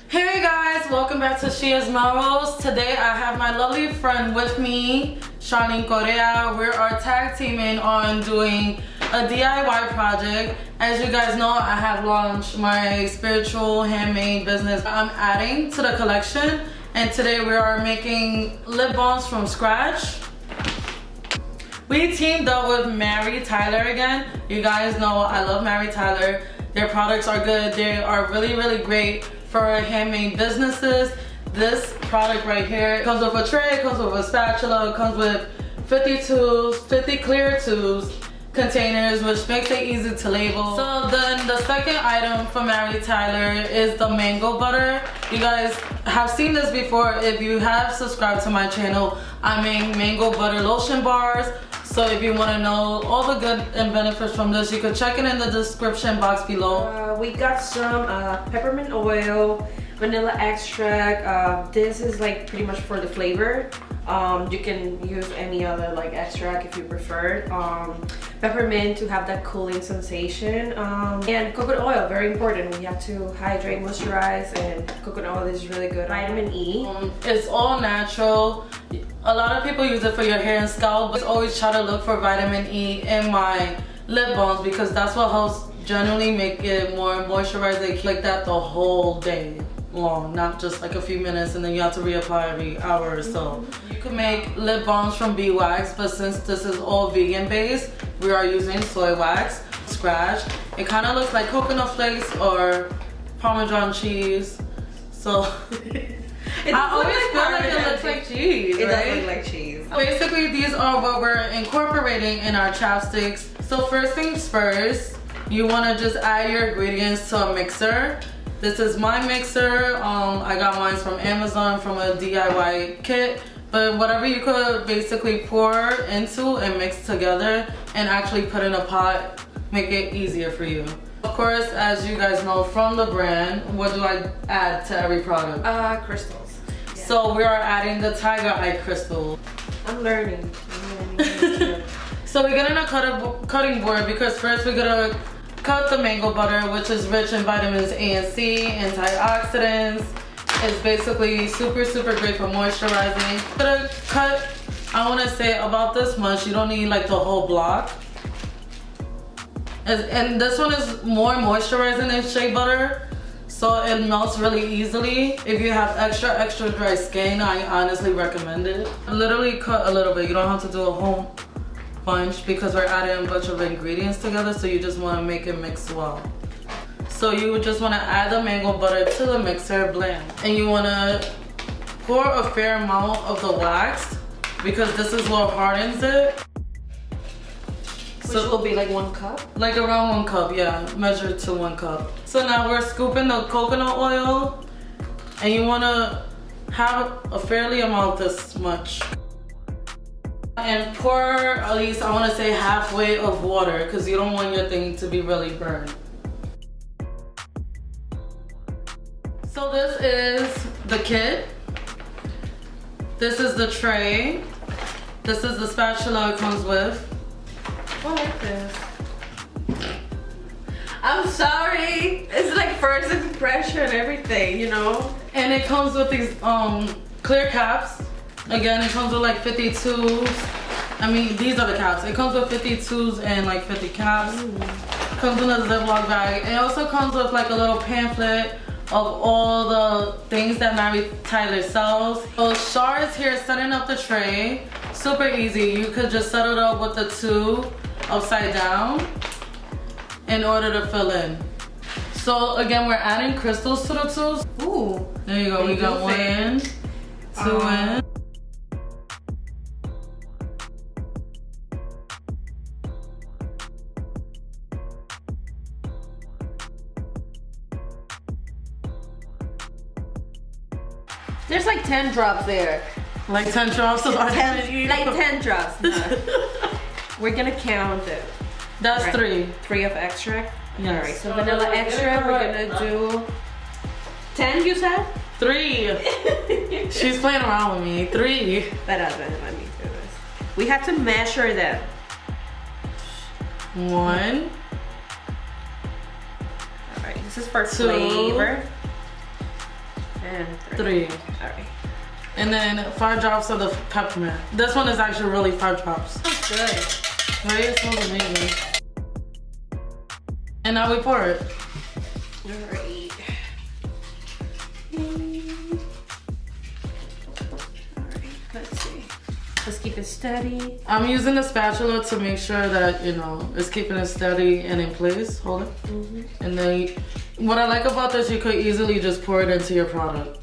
Hey guys, welcome back to Shia's Melrose. Today I have my lovely friend with me, Charlene Correa. We are tag teaming on doing a DIY project. As you guys know, I have launched my spiritual handmade business. I'm adding to the collection, and today we are making lip balms from scratch. We teamed up with Mary Tyler again. You guys know I love Mary Tyler. Their products are good. They are really great for handmade businesses. This product right here comes with a tray, comes with a spatula, comes with 50 tubes, 50 clear tubes, containers, which makes it easy to label. So then the second item from Mary Tyler is the mango butter. You guys have seen this before. If you have subscribed to my channel, I make mango butter lotion bars. So if you want to know all the good and benefits from this, you can check it in the description box below. We got some peppermint oil, vanilla extract. This is like pretty much for the flavor. You can use any other like extract if you prefer. Peppermint to have that cooling sensation. And coconut oil, very important. We have to hydrate, moisturize, and coconut oil is really good. Vitamin E. It's all natural. A lot of people use it for your hair and scalp, but I always try to look for vitamin E in my lip balms because that's what helps generally make it more moisturizing, like that the whole day long, not just like a few minutes and then you have to reapply every hour or so. You can make lip balms from beeswax, but since this is all vegan based, we are using soy wax, scratch. It kind of looks like coconut flakes or Parmesan cheese, so I always feel like it looks like cheese, It right? does look like cheese. Basically, these are what we're incorporating in our chapsticks. So first things first, you want to just add your ingredients to a mixer. This is my mixer. I got mine from Amazon from a DIY kit. But whatever you could basically pour into and mix together and actually put in a pot, make it easier for you. Of course, as you guys know from the brand, what do I add to every product? Crystals. Yeah. So we are adding the tiger eye crystal. I'm learning. So we're getting a cutting board because first we're gonna cut the mango butter, which is rich in vitamins A and C, antioxidants. It's basically super great for moisturizing. I'm gonna cut, I wanna say about this much. You don't need like the whole block. And this one is more moisturizing than shea butter, so it melts really easily. If you have extra dry skin, I honestly recommend it. Literally cut a little bit. You don't have to do a whole bunch because we're adding a bunch of ingredients together, so you just want to make it mix well. So you would just want to add the mango butter to the mixer, blend, and you want to pour a fair amount of the wax because this is what hardens it. Which will be like 1 cup? Like around 1 cup, yeah. Measure to 1 cup. So now we're scooping the coconut oil, and you want to have a fairly amount this much. And pour at least, I want to say halfway of water because you don't want your thing to be really burned. So this is the kit. This is the tray. This is the spatula it comes with. I like this. I'm sorry. It's like first impression and everything, you know? And it comes with these clear caps. Again, it comes with like 50 tubes. I mean, these are the caps. It comes with 50 tubes and like 50 caps. Comes in a Ziploc bag. It also comes with like a little pamphlet of all the things that Mary Tyler sells. So Char is here setting up the tray. Super easy. You could just set it up with the tube upside down in order to fill in. So again, we're adding crystals to the tubes. Ooh. There you go. We got 1 in, 2 in. There's like 10 drops there. Like 10 drops of vitamin E. Like 10 drops. No. We're gonna count it. That's right. 3. 3 of extract? Yes. Alright, so vanilla extract, we're gonna do 10, you said? 3. She's playing around with me. 3. That doesn't let me do this. We have to measure them. 1. Alright, This is for 2, flavor. And 3. All right. And then 5 drops of the peppermint. This one is actually really 5 drops. That's good. Right? It smells amazing. And now we pour it. All right. All right. Let's see. Let's keep it steady. I'm using the spatula to make sure that, you know, it's keeping it steady and in place. Hold it. And then what I like about this, you could easily just pour it into your product.